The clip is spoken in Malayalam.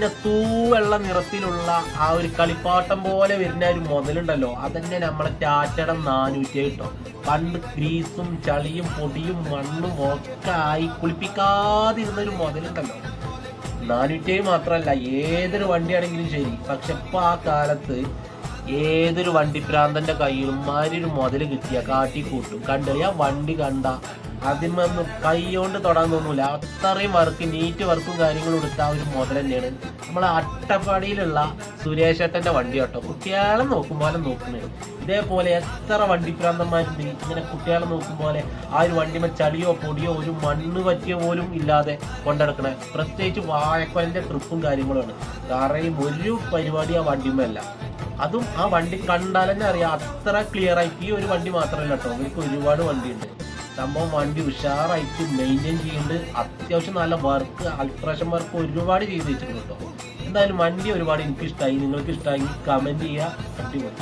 പിന്നെ തൂവെള്ള നിറത്തിലുള്ള ആ ഒരു കളിപ്പാട്ടം പോലെ വരുന്ന ഒരു മുതലുണ്ടല്ലോ, അതന്നെ നമ്മളെ ടാറ്റയുടെ 400 കേട്ടോ. പണ്ട് ഗ്രീസും ചളിയും പൊടിയും മണ്ണും ഒക്കെ ആയി കുളിപ്പിക്കാതിരുന്നൊരു മുതലുണ്ടല്ലോ. 400 മാത്രമല്ല, ഏതൊരു വണ്ടിയാണെങ്കിലും ശരി. പക്ഷെ ഇപ്പൊ ആ കാലത്ത് ഏതൊരു വണ്ടിപ്രാന്തന്റെ കയ്യിലും ഒരു മുതൽ കിട്ടിയ കാട്ടിക്കൂട്ടും. കണ്ടറിയാ വണ്ടി കണ്ട അതിമൊന്നും കൈ കൊണ്ട് തൊടാൻ തോന്നൂല. അത്രയും വർക്ക്, നീറ്റ് വർക്കും കാര്യങ്ങളും എടുത്ത ആ ഒരു മുതൽ തന്നെയാണ് നമ്മളെ അട്ടപ്പാടിയിലുള്ള സുരേഷേട്ടന്റെ വണ്ടി കേട്ടോ. കുട്ടികളെ നോക്കും പോലെ നോക്കുന്നത്. ഇതേപോലെ എത്ര വണ്ടിപ്രാന്തന്മാരുണ്ട് ഇങ്ങനെ കുട്ടികളെ നോക്കും പോലെ ആ ഒരു വണ്ടിമ ചളിയോ പൊടിയോ ഒരു മണ്ണ് പറ്റിയോ പോലും ഇല്ലാതെ കൊണ്ടെടുക്കണേ. പ്രത്യേകിച്ച് വാഴക്കൊലന്റെ ട്രിപ്പും കാര്യങ്ങളുമാണ്. കാരണം ഒരു പരിപാടി ആ വണ്ടിമല്ല. അതും ആ വണ്ടി കണ്ടാൽ തന്നെ അറിയാം അത്ര ക്ലിയർ ആയിട്ട്. ഈ ഒരു വണ്ടി മാത്രമല്ല കേട്ടോ, എനിക്ക് ഒരുപാട് വണ്ടിയുണ്ട്. സംഭവം വണ്ടി ഉഷാറായിട്ട് മെയിൻറ്റെയിൻ ചെയ്യുന്നുണ്ട്. അത്യാവശ്യം നല്ല വർക്ക്, അൾട്രേഷൻ വർക്ക് ഒരുപാട് ചെയ്ത് വെച്ചിട്ടുണ്ട് കേട്ടോ. എന്തായാലും വണ്ടി ഒരുപാട് എനിക്ക് ഇഷ്ടമായി. നിങ്ങൾക്ക് ഇഷ്ടമായി കമൻറ്റ് ചെയ്യുക. അടിപൊളി.